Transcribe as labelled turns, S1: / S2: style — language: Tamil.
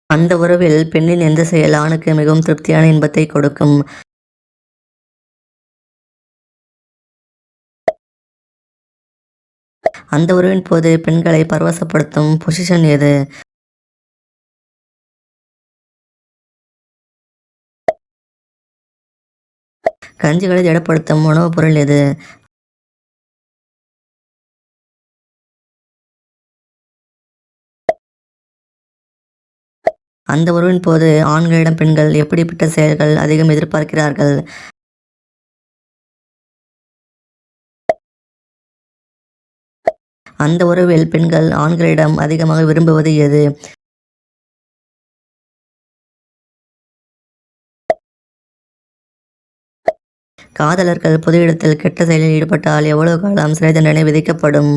S1: அந்த உறவில் பெண்ணின் எந்த செயல் ஆணுக்கு மிகவும் திருப்தியான இன்பத்தை கொடுக்கும்? அந்த உறவின் போது பெண்களை பரவசப்படுத்தும் பொசிஷன் எது? கஞ்சிகளை திடப்படுத்தும் உணவுப் பொருள் எது? அந்த உறவின் போது ஆண்களிடம் பெண்கள் எப்படிப்பட்ட செயல்கள் அதிகம் எதிர்பார்க்கிறார்கள்? அந்த உறவில் பெண்கள் ஆண்களிடம் அதிகமாக விரும்புவது எது? காதலர்கள் பொது இடத்தில் கெட்ட செயலில் ஈடுபட்டால் எவ்வளவு காலம் சிறை தண்டனை விதிக்கப்படும்?